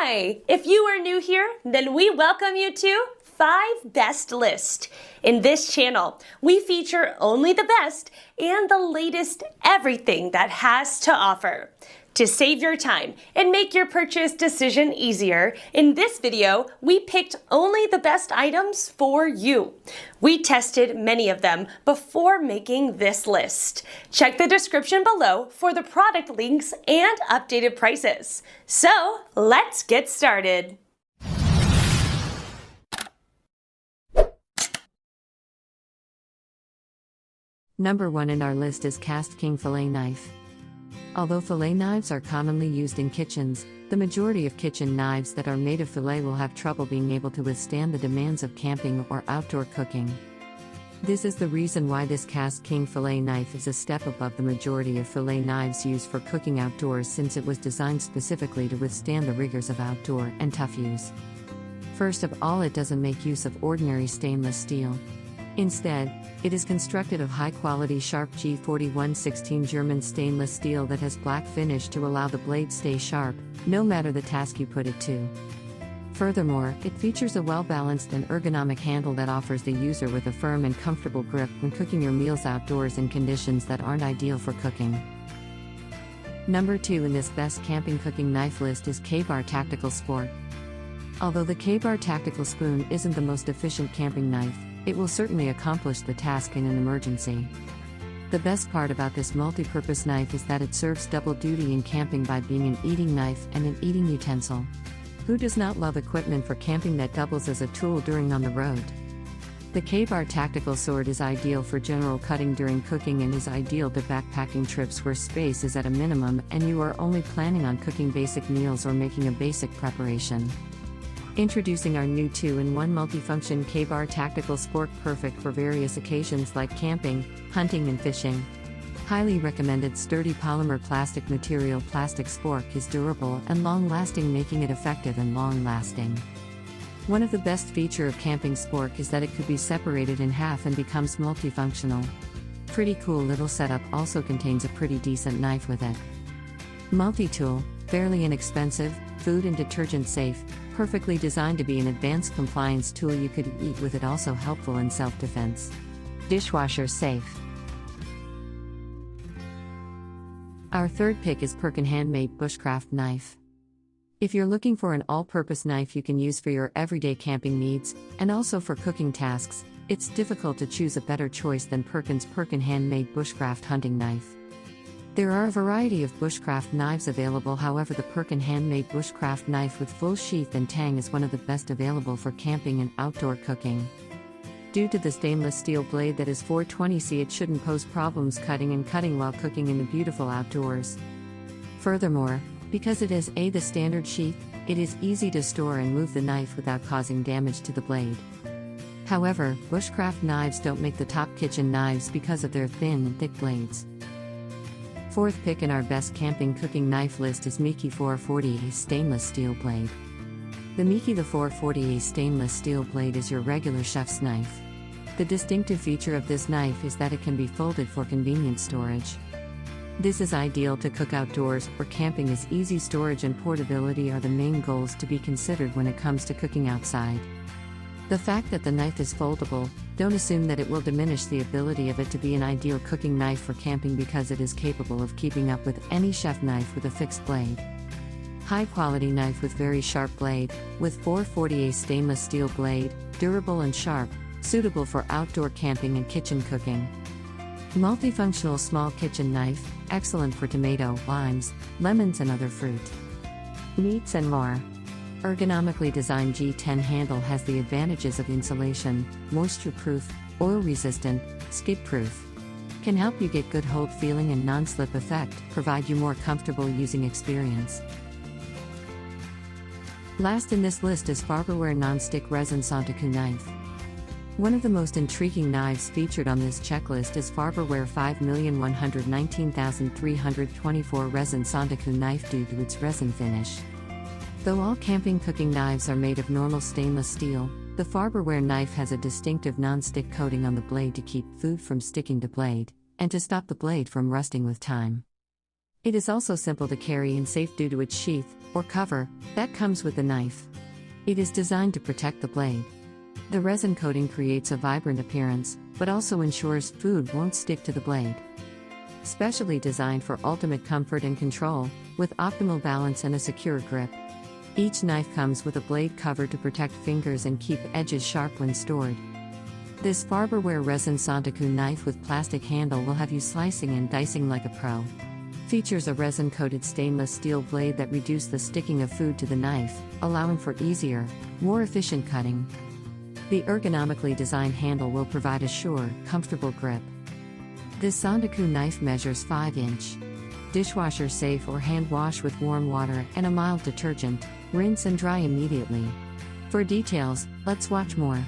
Hi! If you are new here, then we welcome you to 5 Best List. In this channel, we feature only the best and the latest everything that has to offer. To save your time and make your purchase decision easier, in this video, we picked only the best items for you. We tested many of them before making this list. Check the description below for the product links and updated prices. So, let's get started. Number 1 in our list is KastKing Fillet Knife. Although fillet knives are commonly used in kitchens, the majority of kitchen knives that are made of fillet will have trouble being able to withstand the demands of camping or outdoor cooking. This is the reason why this KastKing fillet knife is a step above the majority of fillet knives used for cooking outdoors, since it was designed specifically to withstand the rigors of outdoor and tough use. First of all, it doesn't make use of ordinary stainless steel. Instead, it is constructed of high-quality sharp G4116 German stainless steel that has black finish to allow the blade stay sharp, no matter the task you put it to. Furthermore, it features a well-balanced and ergonomic handle that offers the user with a firm and comfortable grip when cooking your meals outdoors in conditions that aren't ideal for cooking. Number 2 in this best camping cooking knife list is KBAR Tactical Spork. Although the KBAR Tactical Spoon isn't the most efficient camping knife, it will certainly accomplish the task in an emergency. The best part about this multi-purpose knife is that it serves double duty in camping by being an eating knife and an eating utensil. Who does not love equipment for camping that doubles as a tool during on the road? The KBAR Tactical Sword is ideal for general cutting during cooking and is ideal to backpacking trips where space is at a minimum and you are only planning on cooking basic meals or making a basic preparation. Introducing our new 2-in-1 multifunction KBAR Tactical Spork, perfect for various occasions like camping, hunting and fishing. Highly recommended. Sturdy polymer plastic material. Plastic Spork is durable and long-lasting, making it effective and long-lasting. One of the best features of camping Spork is that it could be separated in half and becomes multifunctional. Pretty cool little setup. Also contains a pretty decent knife with it. Multi-tool, fairly inexpensive, food and detergent safe, perfectly designed to be an advanced compliance tool you could eat with it, also helpful in self-defense. Dishwasher safe. Our third pick is Perkin Handmade Bushcraft Knife. If you're looking for an all-purpose knife you can use for your everyday camping needs, and also for cooking tasks, it's difficult to choose a better choice than Perkin Handmade Bushcraft Hunting Knife. There are a variety of bushcraft knives available, however the Perkin Handmade Bushcraft Knife with full sheath and tang is one of the best available for camping and outdoor cooking. Due to the stainless steel blade that is 420C, it shouldn't pose problems cutting while cooking in the beautiful outdoors. Furthermore, because it has the standard sheath, it is easy to store and move the knife without causing damage to the blade. However, bushcraft knives don't make the top kitchen knives because of their thin and thick blades. Fourth pick in our best camping cooking knife list is MIKI 440A stainless steel blade. The MIKI 440A stainless steel blade is your regular chef's knife. The distinctive feature of this knife is that it can be folded for convenient storage. This is ideal to cook outdoors or camping, as easy storage and portability are the main goals to be considered when it comes to cooking outside. The fact that the knife is foldable, don't assume that it will diminish the ability of it to be an ideal cooking knife for camping, because it is capable of keeping up with any chef knife with a fixed blade. High quality knife with very sharp blade, with 440A stainless steel blade, durable and sharp, suitable for outdoor camping and kitchen cooking. Multifunctional small kitchen knife, excellent for tomato, limes, lemons and other fruit, meats and more. Ergonomically designed G10 handle has the advantages of insulation, moisture-proof, oil-resistant, skid-proof. Can help you get good hold feeling and non-slip effect, provide you more comfortable using experience. Last in this list is Farberware Nonstick Resin Santoku Knife. One of the most intriguing knives featured on this checklist is Farberware 5,119,324 Resin Sandaku Knife due to its resin finish. Though all camping cooking knives are made of normal stainless steel, the Farberware knife has a distinctive non-stick coating on the blade to keep food from sticking to blade, and to stop the blade from rusting with time. It is also simple to carry and safe due to its sheath, or cover, that comes with the knife. It is designed to protect the blade. The resin coating creates a vibrant appearance, but also ensures food won't stick to the blade. Specially designed for ultimate comfort and control, with optimal balance and a secure grip. Each knife comes with a blade cover to protect fingers and keep edges sharp when stored. This Farberware resin Santoku knife with plastic handle will have you slicing and dicing like a pro. Features a resin-coated stainless steel blade that reduces the sticking of food to the knife, allowing for easier, more efficient cutting. The ergonomically designed handle will provide a sure, comfortable grip. This Sandaku knife measures 5-inch. Dishwasher safe or hand wash with warm water and a mild detergent, rinse and dry immediately. For details, let's watch more.